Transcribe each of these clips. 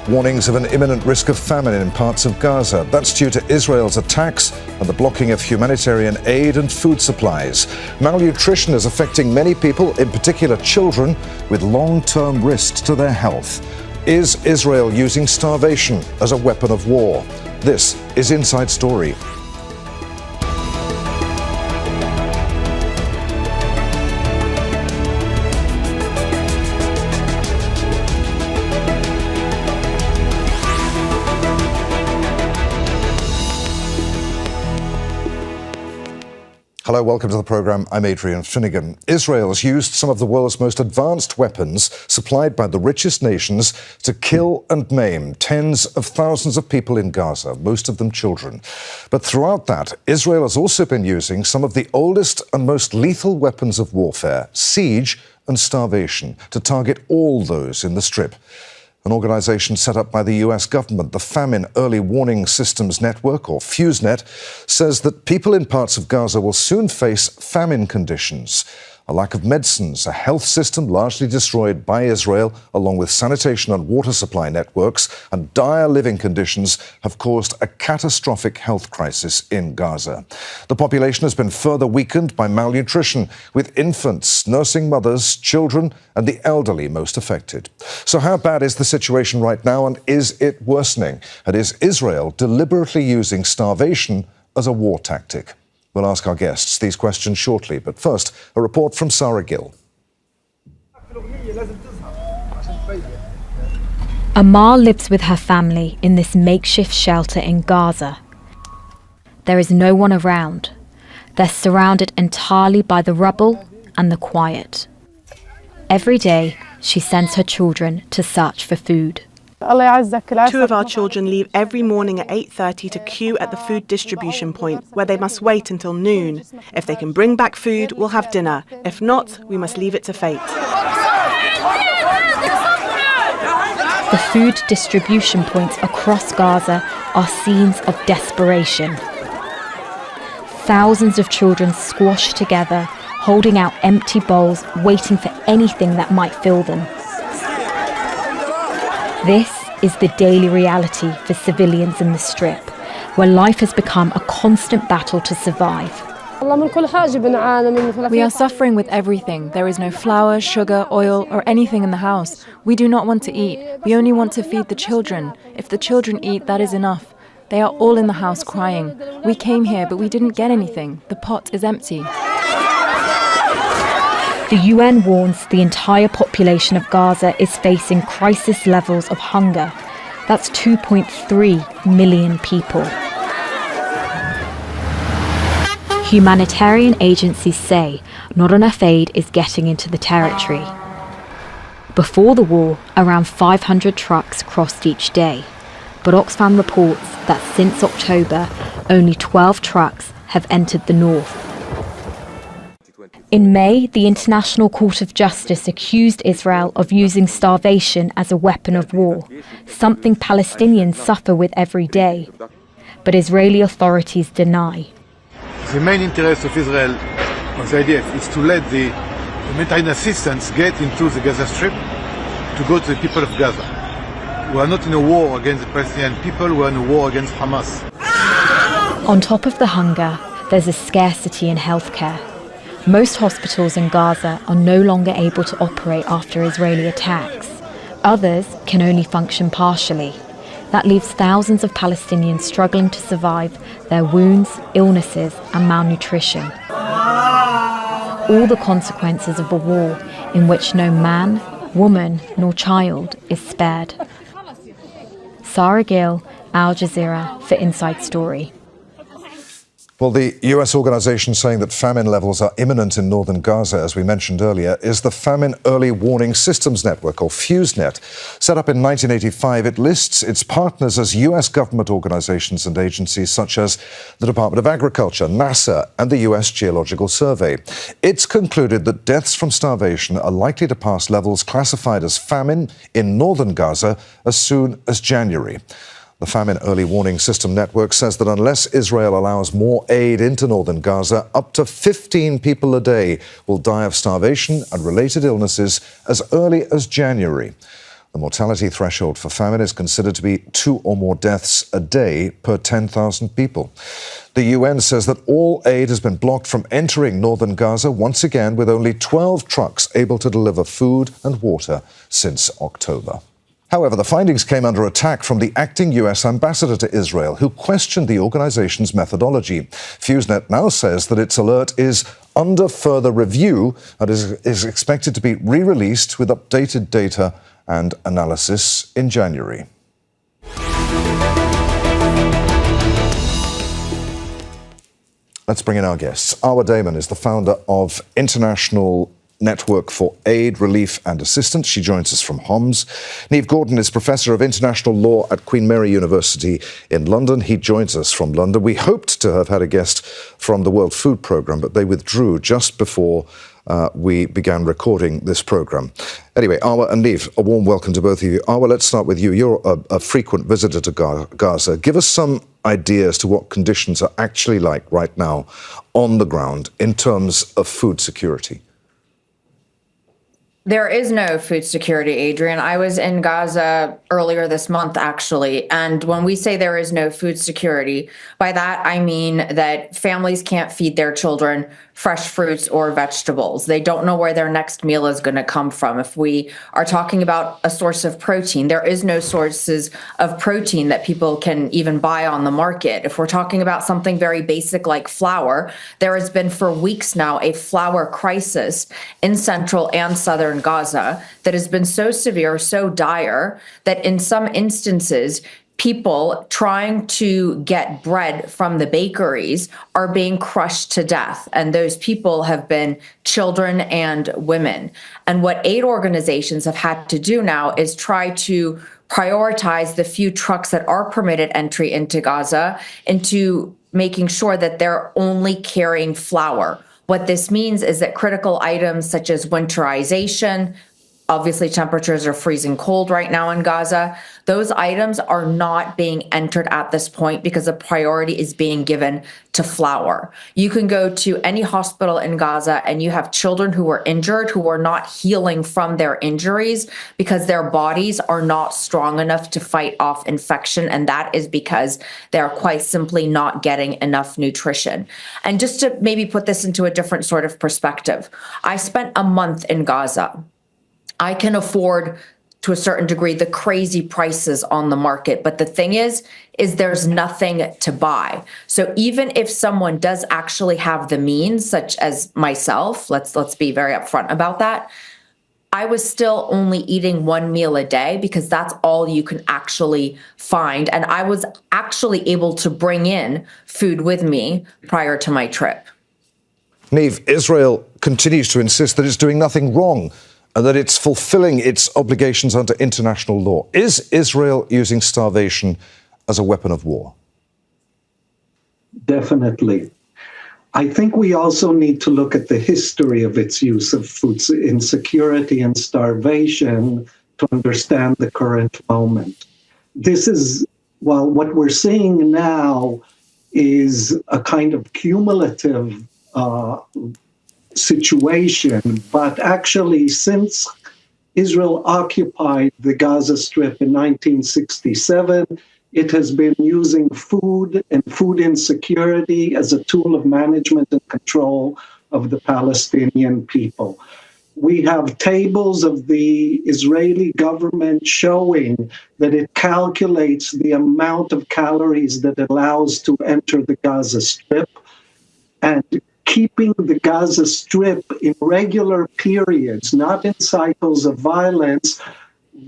Warnings of an imminent risk of famine in parts of Gaza. That's due to Israel's attacks and the blocking of humanitarian aid and food supplies. Malnutrition is affecting many people, in particular children, with long-term risks to their health. Is Israel using starvation as a weapon of war? This is Inside Story. Hello, welcome to the programme. I'm Adrian Finighan. Israel has used some of the world's most advanced weapons supplied by the richest nations to kill and maim tens of thousands of people in Gaza, most of them children. But throughout that, Israel has also been using some of the oldest and most lethal weapons of warfare, siege and starvation, to target all those in the Strip. An organisation set up by the US government, the Famine Early Warning Systems Network, or FuseNet, says that people in parts of Gaza will soon face famine conditions. A lack of medicines, a health system largely destroyed by Israel, along with sanitation and water supply networks, and dire living conditions have caused a catastrophic health crisis in Gaza. The population has been further weakened by malnutrition, with infants, nursing mothers, children, and the elderly most affected. So how bad is the situation right now, and is it worsening? And is Israel deliberately using starvation as a war tactic? We'll ask our guests these questions shortly, but first, a report from Sarah Gill. Amar lives with her family in this makeshift shelter in Gaza. There is no one around. They're surrounded entirely by the rubble and the quiet. Every day, she sends her children to search for food. 2 of our children leave every morning at 8:30 to queue at the food distribution point, where they must wait until noon. If they can bring back food, we'll have dinner. If not, we must leave it to fate. The food distribution points across Gaza are scenes of desperation. Thousands of children squashed together, holding out empty bowls, waiting for anything that might fill them. This is the daily reality for civilians in the Strip, where life has become a constant battle to survive. We are suffering with everything. There is no flour, sugar, oil, or anything in the house. We do not want to eat. We only want to feed the children. If the children eat, that is enough. They are all in the house crying. We came here, but we didn't get anything. The pot is empty. The UN warns the entire population of Gaza is facing crisis levels of hunger. That's 2.3 million people. Humanitarian agencies say not enough aid is getting into the territory. Before the war, around 500 trucks crossed each day. But Oxfam reports that since October, only 12 trucks have entered the north. In May, the International Court of Justice accused Israel of using starvation as a weapon of war, something Palestinians suffer with every day. But Israeli authorities deny. The main interest of Israel, or the idea, is to let the humanitarian assistance get into the Gaza Strip to go to the people of Gaza. We are not in a war against the Palestinian people, we are in a war against Hamas. On top of the hunger, there's a scarcity in healthcare. Most hospitals in Gaza are no longer able to operate after Israeli attacks. Others can only function partially. That leaves thousands of Palestinians struggling to survive their wounds, illnesses, and malnutrition. All the consequences of a war in which no man, woman, nor child is spared. Sarah Gill, Al Jazeera, for Inside Story. Well, the US organisation saying that famine levels are imminent in northern Gaza, as we mentioned earlier, is the Famine Early Warning Systems Network, or FuseNet. Set up in 1985, it lists its partners as US government organisations and agencies such as the Department of Agriculture, NASA, and the US Geological Survey. It's concluded that deaths from starvation are likely to pass levels classified as famine in northern Gaza as soon as January. The Famine Early Warning System Network says that unless Israel allows more aid into northern Gaza, up to 15 people a day will die of starvation and related illnesses as early as January. The mortality threshold for famine is considered to be 2 or more deaths a day per 10,000 people. The UN says that all aid has been blocked from entering northern Gaza once again, with only 12 trucks able to deliver food and water since October. However, the findings came under attack from the acting US ambassador to Israel, who questioned the organization's methodology. FuseNet now says that its alert is under further review and is expected to be re-released with updated data and analysis in January. Let's bring in our guests. Arwa Damon is the founder of International Network for Aid, Relief and Assistance. She joins us from Homs. Neve Gordon is Professor of International Law at Queen Mary University in London. He joins us from London. We hoped to have had a guest from the World Food Programme, but they withdrew just before we began recording this programme. Anyway, Arwa and Neve, a warm welcome to both of you. Arwa, let's start with you. You're a frequent visitor to Gaza. Give us some ideas to what conditions are actually like right now on the ground in terms of food security. There is no food security, Adrian. I was in Gaza earlier this month, actually. And when we say there is no food security, by that I mean that families can't feed their children fresh fruits or vegetables. They don't know where their next meal is going to come from. If we are talking about a source of protein, there is no sources of protein that people can even buy on the market. If we're talking about something very basic like flour, there has been for weeks now a flour crisis in central and southern Gaza that has been so severe, so dire, that in some instances, people trying to get bread from the bakeries are being crushed to death. And those people have been children and women. And what aid organizations have had to do now is try to prioritize the few trucks that are permitted entry into Gaza into making sure that they're only carrying flour. What this means is that critical items such as winterization, obviously temperatures are freezing cold right now in Gaza, those items are not being entered at this point because a priority is being given to flour. You can go to any hospital in Gaza and you have children who are injured who are not healing from their injuries because their bodies are not strong enough to fight off infection, and that is because they're quite simply not getting enough nutrition. And just to maybe put this into a different sort of perspective, I spent a month in Gaza. I can afford, to a certain degree, the crazy prices on the market. But the thing is there's nothing to buy. So even if someone does actually have the means, such as myself, let's be very upfront about that, I was still only eating one meal a day because that's all you can actually find. And I was actually able to bring in food with me prior to my trip. Neve, Israel continues to insist that it's doing nothing wrong and that it's fulfilling its obligations under international law. Is Israel using starvation as a weapon of war? Definitely. I think we also need to look at the history of its use of food insecurity and starvation to understand the current moment. This is, well, what we're seeing now is a kind of cumulative situation, but actually since Israel occupied the Gaza Strip in 1967, it has been using food and food insecurity as a tool of management and control of the Palestinian people. We have tables of the Israeli government showing that it calculates the amount of calories that it allows to enter the Gaza Strip, and keeping the Gaza Strip in regular periods, not in cycles of violence,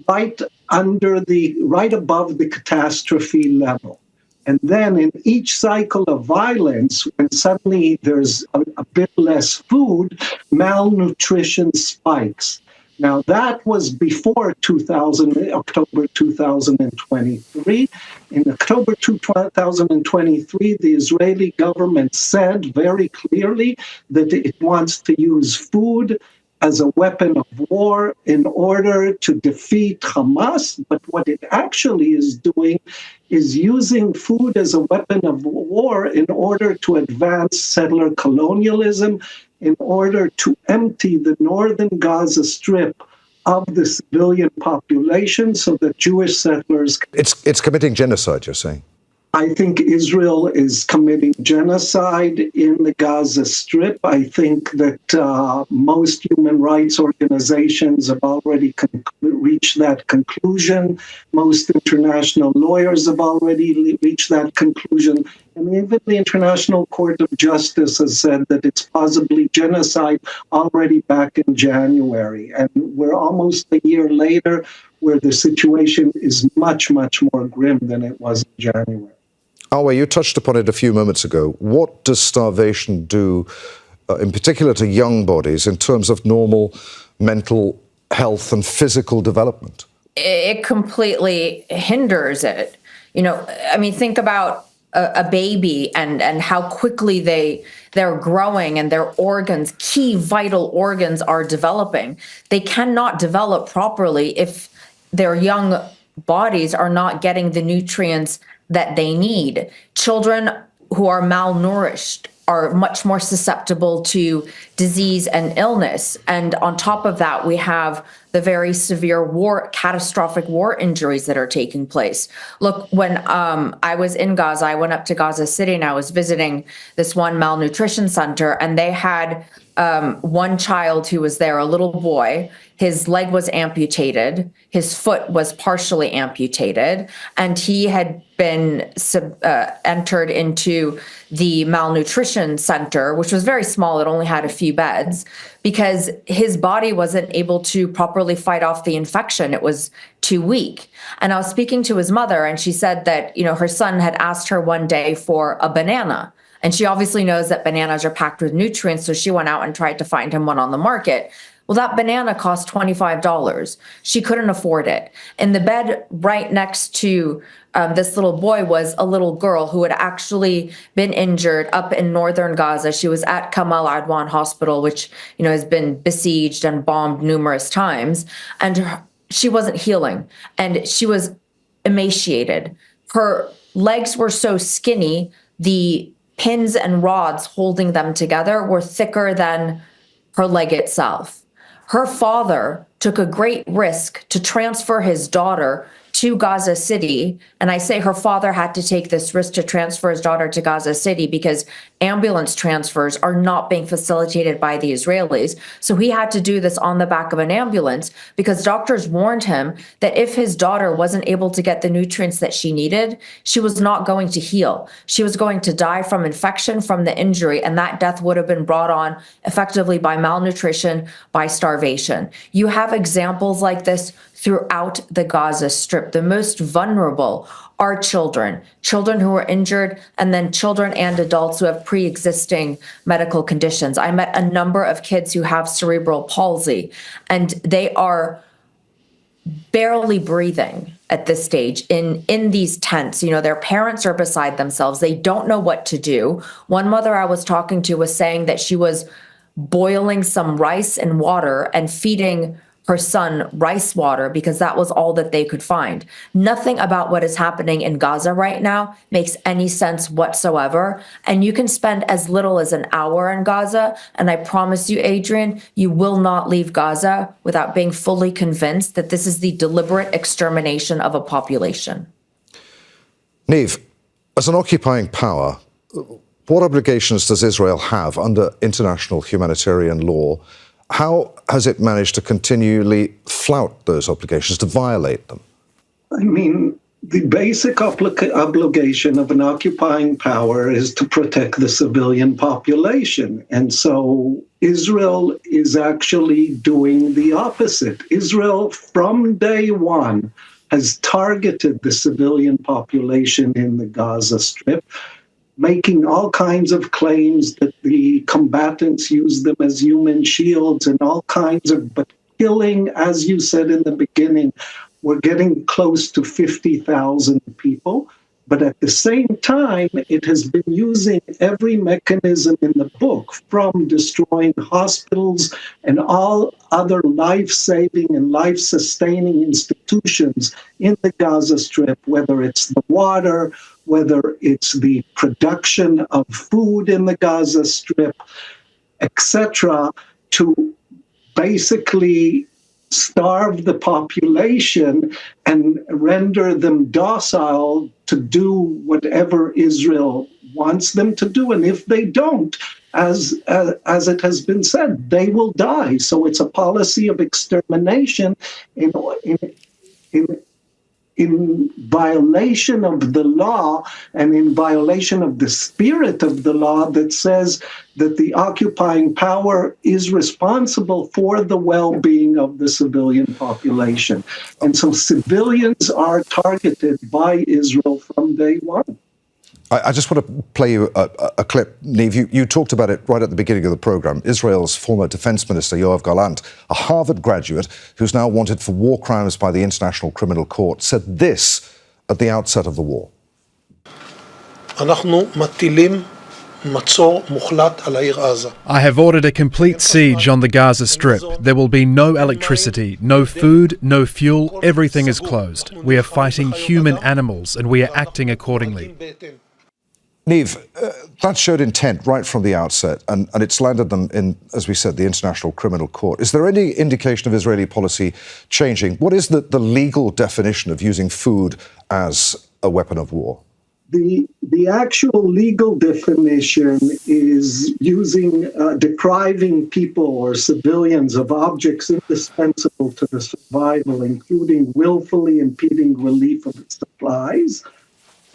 right above the catastrophe level. And then in each cycle of violence, when suddenly there's a bit less food, malnutrition spikes. Now, that was before October 2023. In October 2023, the Israeli government said very clearly that it wants to use food as a weapon of war in order to defeat Hamas. But what it actually is doing is using food as a weapon of war in order to advance settler colonialism, in order to empty the northern Gaza Strip of the civilian population so that Jewish settlers... It's committing genocide, you're saying? I think Israel is committing genocide in the Gaza Strip. I think that most human rights organizations have already reached that conclusion. Most international lawyers have already reached that conclusion. And even the International Court of Justice has said that it's possibly genocide already back in January. And we're almost a year later where the situation is much, much more grim than it was in January. Arwa, you touched upon it a few moments ago. What does starvation do, in particular to young bodies, in terms of normal mental health and physical development? It completely hinders it. You know, I mean, think about a baby and how quickly they're growing and their organs, key vital organs, are developing. They cannot develop properly if their young bodies are not getting the nutrients that they need. Children who are malnourished are much more susceptible to disease and illness. And on top of that, we have the very severe catastrophic war injuries that are taking place. Look, when I was in Gaza, I went up to Gaza City and I was visiting this one malnutrition center, and they had one child who was there, a little boy. His leg was amputated, his foot was partially amputated, and he had been entered into the malnutrition center, which was very small. It only had a few beds, because his body wasn't able to properly fight off the infection. It was too weak. And I was speaking to his mother, and she said that, you know, her son had asked her one day for a banana. And she obviously knows that bananas are packed with nutrients, so she went out and tried to find him one on the market. Well, that banana cost $25. She couldn't afford it. In the bed right next to this little boy was a little girl who had actually been injured up in northern Gaza. She was at Kamal Adwan Hospital, which, you know, has been besieged and bombed numerous times. And she wasn't healing, and she was emaciated. Her legs were so skinny, the pins and rods holding them together were thicker than her leg itself. Her father took a great risk to transfer his daughter to Gaza City. And I say her father had to take this risk to transfer his daughter to Gaza City because ambulance transfers are not being facilitated by the Israelis. So he had to do this on the back of an ambulance because doctors warned him that if his daughter wasn't able to get the nutrients that she needed, she was not going to heal. She was going to die from infection, from the injury, and that death would have been brought on effectively by malnutrition, by starvation. You have examples like this throughout the Gaza Strip. The most vulnerable are children who are injured, and then children and adults who have pre-existing medical conditions. I met a number of kids who have cerebral palsy, and they are barely breathing at this stage in these tents. You know, their parents are beside themselves. They don't know what to do. One mother I was talking to was saying that she was boiling some rice and water and feeding her son rice water because that was all that they could find. Nothing about what is happening in Gaza right now makes any sense whatsoever. And you can spend as little as an hour in Gaza, and I promise you, Adrian, you will not leave Gaza without being fully convinced that this is the deliberate extermination of a population. Neve, as an occupying power, what obligations does Israel have under international humanitarian law? How has it managed to continually flout those obligations, to violate them? I mean, the basic obligation of an occupying power is to protect the civilian population. And so Israel is actually doing the opposite. Israel, from day one, has targeted the civilian population in the Gaza Strip, making all kinds of claims that the combatants use them as human shields and all kinds of, but killing, as you said in the beginning, we're getting close to 50,000 people. But at the same time, it has been using every mechanism in the book, from destroying hospitals and all other life-saving and life-sustaining institutions in the Gaza Strip, whether it's the water, whether it's the production of food in the Gaza Strip, etc., to basically starve the population and render them docile to do whatever Israel wants them to do. And if they don't, as it has been said, they will die. So it's a policy of extermination in violation of the law and in violation of the spirit of the law that says that the occupying power is responsible for the well-being of the civilian population. And so civilians are targeted by Israel from day one. I just want to play you a clip, Neve. You talked about it right at the beginning of the programme. Israel's former defence minister, Yoav Gallant, a Harvard graduate who's now wanted for war crimes by the International Criminal Court, said this at the outset of the war. I have ordered a complete siege on the Gaza Strip. There will be no electricity, no food, no fuel. Everything is closed. We are fighting human animals and we are acting accordingly. Neve, that showed intent right from the outset, and it's landed them in, as we said, the International Criminal Court. Is there any indication of Israeli policy changing? What is the legal definition of using food as a weapon of war? The actual legal definition is using, depriving people or civilians of objects indispensable to the survival, including willfully impeding relief of supplies,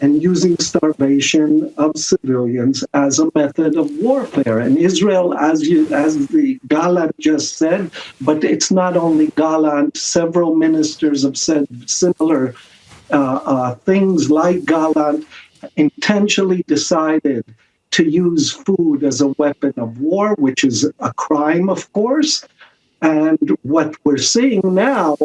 and using starvation of civilians as a method of warfare. And Israel, as the Gallant just said, but it's not only Gallant, several ministers have said similar things like Gallant, intentionally decided to use food as a weapon of war, which is a crime, of course. And what we're seeing now,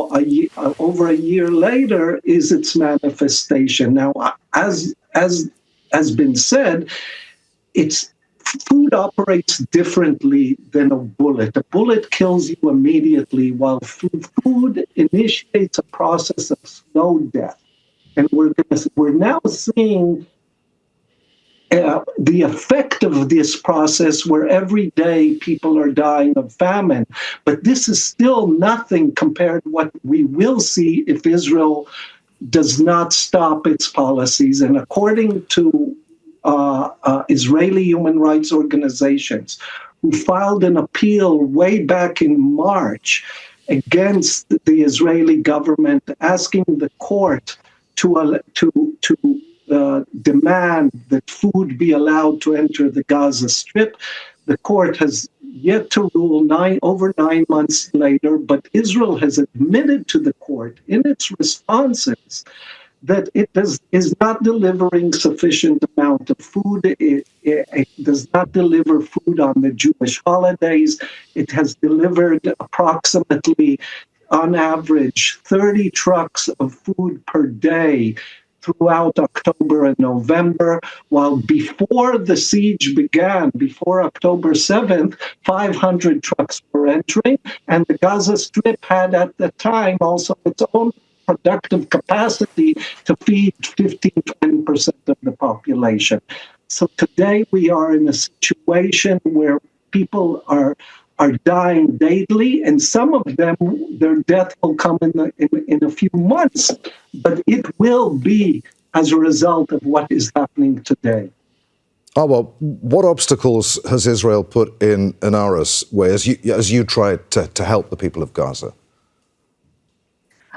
over a year later, is its manifestation. Now, as has been said, food operates differently than a bullet. A bullet kills you immediately, while food initiates a process of slow death. And we're now seeing the effect of this process, where every day people are dying of famine. But this is still nothing compared to what we will see if Israel does not stop its policies. And according to Israeli human rights organizations who filed an appeal way back in March against the Israeli government, asking the court to demand that food be allowed to enter the Gaza Strip. The court has yet to rule over 9 months later, but Israel has admitted to the court in its responses that it is not delivering sufficient amount of food. It does not deliver food on the Jewish holidays. It has delivered approximately, on average, 30 trucks of food per day throughout October and November, while before the siege began, before October 7th, 500 trucks were entering, and the Gaza Strip had at the time also its own productive capacity to feed 15-20% of the population. So today we are in a situation where people are dying daily, and some of them, their death will come in a few months, but it will be as a result of what is happening today. Arwa, what obstacles has Israel put in Arwa's way as you try to help the people of Gaza?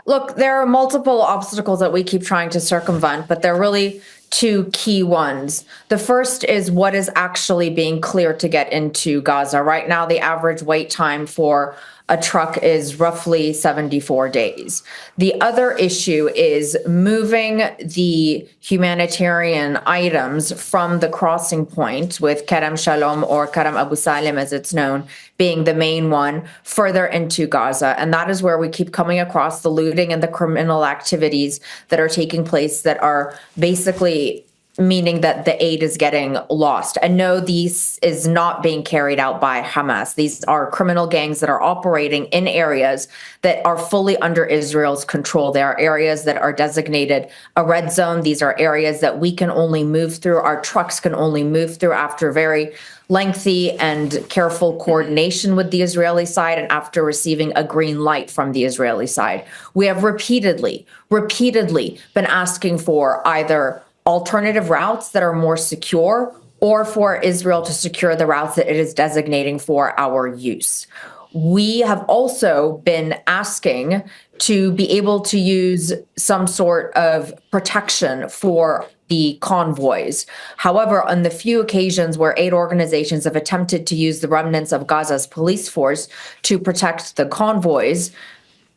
Look, there are multiple obstacles that we keep trying to circumvent, but they're really two key ones. The first is what is actually being cleared to get into Gaza. Right now, the average wait time for a truck is roughly 74 days. The other issue is moving the humanitarian items from the crossing point, with Kerem Shalom, or Kerem Abu Salim as it's known, being the main one, further into Gaza. And that is where we keep coming across the looting and the criminal activities that are taking place that are basically meaning that the aid is getting lost. And no, this is not being carried out by Hamas. These are criminal gangs that are operating in areas that are fully under Israel's control. There are areas that are designated a red zone. These are areas that we can only move through. Our trucks can only move through after very lengthy and careful coordination with the Israeli side and after receiving a green light from the Israeli side. We have repeatedly been asking for either alternative routes that are more secure or for Israel to secure the routes that it is designating for our use. We have also been asking to be able to use some sort of protection for the convoys. However, on the few occasions where aid organizations have attempted to use the remnants of Gaza's police force to protect the convoys,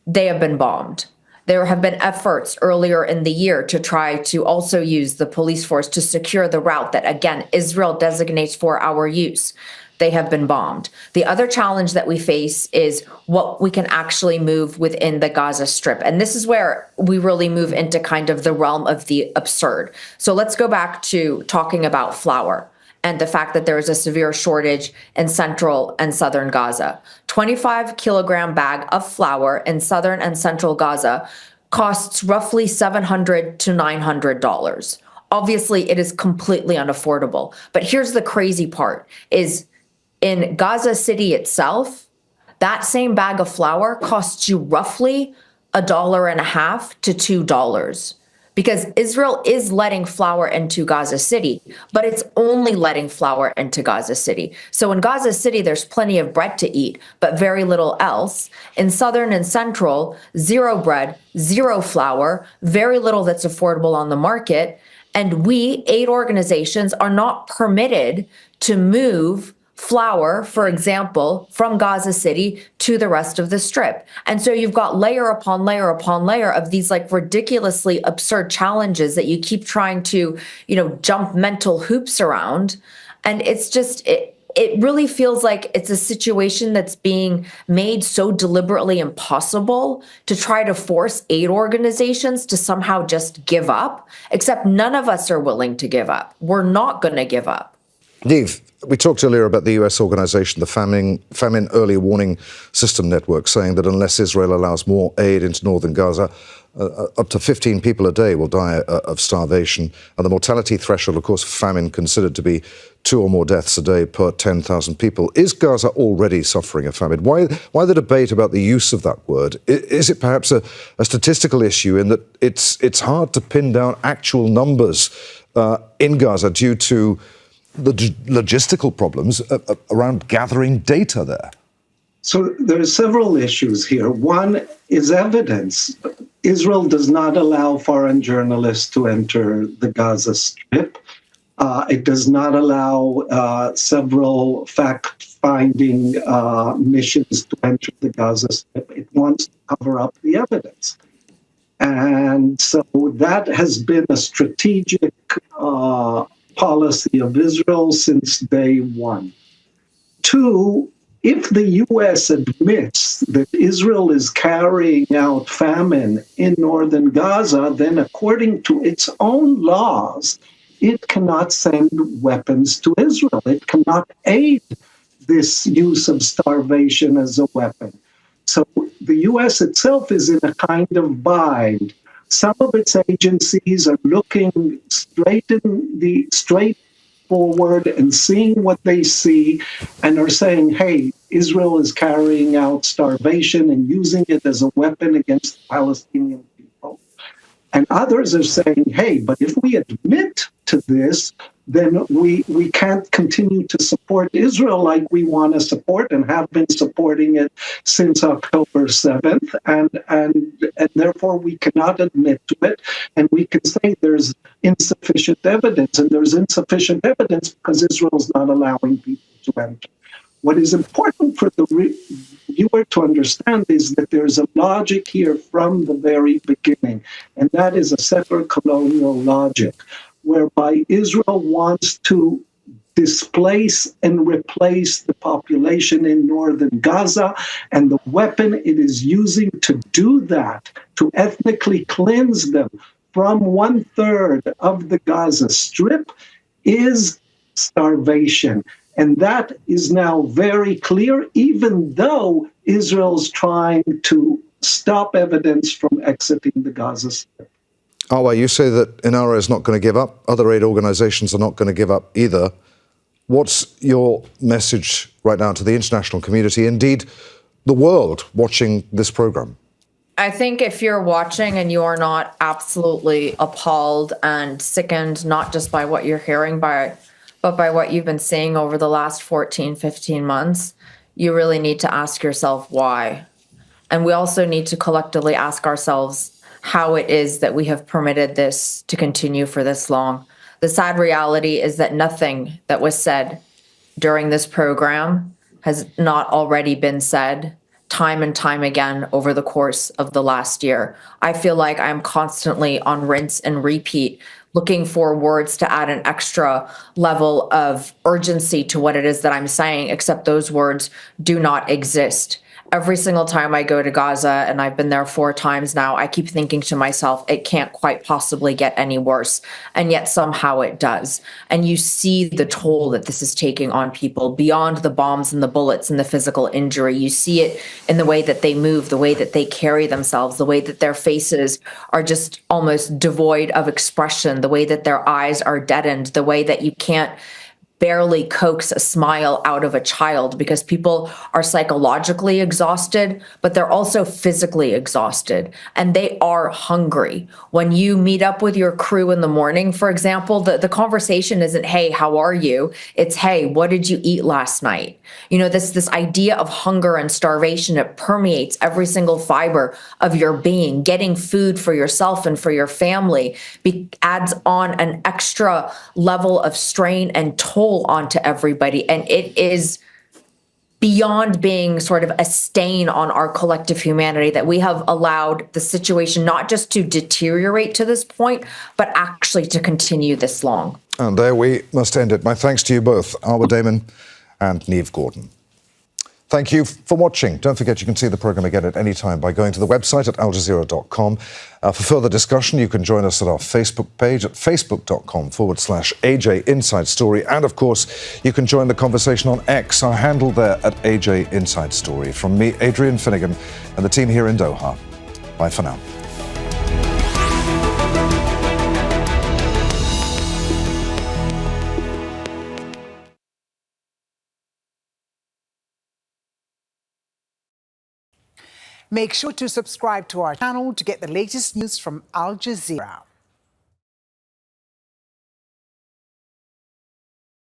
they have been bombed. There have been efforts earlier in the year to try to also use the police force to secure the route that, again, Israel designates for our use. They have been bombed. The other challenge that we face is what we can actually move within the Gaza Strip. And this is where we really move into kind of the realm of the absurd. So let's go back to talking about flour and the fact that there is a severe shortage in central and southern Gaza. 25-kilogram bag of flour in southern and central Gaza costs roughly $700 to $900. Obviously, it is completely unaffordable. But here's the crazy part is in Gaza City itself, that same bag of flour costs you roughly $1.50 to $2. Because Israel is letting flour into Gaza City, but it's only letting flour into Gaza City. So in Gaza City, there's plenty of bread to eat, but very little else. In southern and central, zero bread, zero flour, very little that's affordable on the market. And we, aid organizations, are not permitted to move flour, for example, from Gaza City to the rest of the Strip. And so you've got layer upon layer upon layer of these like ridiculously absurd challenges that you keep trying to, jump mental hoops around. And it's just, it really feels like it's a situation that's being made so deliberately impossible to try to force aid organizations to somehow just give up, except none of us are willing to give up. We're not going to give up. Neve, we talked earlier about the US organization, the Famine Early Warning System Network, saying that unless Israel allows more aid into northern Gaza, up to 15 people a day will die of starvation. And the mortality threshold, of course, for famine considered to be 2 or more deaths a day per 10,000 people. Is Gaza already suffering a famine? Why the debate about the use of that word? Is it perhaps a statistical issue in that it's hard to pin down actual numbers in Gaza due to the logistical problems around gathering data there? So there are several issues here. One is evidence. Israel does not allow foreign journalists to enter the Gaza Strip. It does not allow several fact-finding missions to enter the Gaza Strip. It wants to cover up the evidence. And so that has been a strategic policy of Israel since day one. 2, if the U.S. admits that Israel is carrying out famine in northern Gaza, then according to its own laws, it cannot send weapons to Israel. It cannot aid this use of starvation as a weapon. So the U.S. itself is in a kind of bind. Some of its agencies are looking straight forward and seeing what they see and are saying, hey, Israel is carrying out starvation and using it as a weapon against the Palestinian people. And others are saying, hey, but if we admit to this, then we can't continue to support Israel like we want to support and have been supporting it since October 7th. And therefore, we cannot admit to it. And we can say there's insufficient evidence. And there's insufficient evidence because Israel's not allowing people to enter. What is important for the viewer to understand is that there's a logic here from the very beginning. And that is a settler colonial logic, whereby Israel wants to displace and replace the population in northern Gaza, and the weapon it is using to do that, to ethnically cleanse them from 1/3 of the Gaza Strip is starvation. And that is now very clear, even though Israel's trying to stop evidence from exiting the Gaza Strip. Arwa, you say that Inara is not going to give up. Other aid organizations are not going to give up either. What's your message right now to the international community, indeed the world watching this program? I think if you're watching and you are not absolutely appalled and sickened, not just by what you're hearing, but by what you've been seeing over the last 14, 15 months, you really need to ask yourself why. And we also need to collectively ask ourselves how it is that we have permitted this to continue for this long. The sad reality is that nothing that was said during this program has not already been said time and time again over the course of the last year. I feel like I'm constantly on rinse and repeat, looking for words to add an extra level of urgency to what it is that I'm saying, except those words do not exist. Every single time I go to Gaza, and I've been there 4 times now, I keep thinking to myself, it can't quite possibly get any worse. And yet somehow it does. And you see the toll that this is taking on people beyond the bombs and the bullets and the physical injury. You see it in the way that they move, the way that they carry themselves, the way that their faces are just almost devoid of expression, the way that their eyes are deadened, the way that you can't barely coax a smile out of a child because people are psychologically exhausted, but they're also physically exhausted and they are hungry. When you meet up with your crew in the morning, for example, the conversation isn't, hey, how are you? It's, hey, what did you eat last night? You know, this idea of hunger and starvation, it permeates every single fiber of your being. Getting food for yourself and for your family adds on an extra level of strain and toll onto everybody, and it is beyond being sort of a stain on our collective humanity that we have allowed the situation not just to deteriorate to this point, but actually to continue this long. And there we must end it. My thanks to you both, Arwa Damon and Neve Gordon. Thank you for watching. Don't forget you can see the programme again at any time by going to the website at aljazeera.com. For further discussion, you can join us at our Facebook page at facebook.com/AJ Inside Story. And of course, you can join the conversation on X, our handle there at AJ Inside Story. From me, Adrian Finighan, and the team here in Doha. Bye for now. Make sure to subscribe to our channel to get the latest news from Al Jazeera.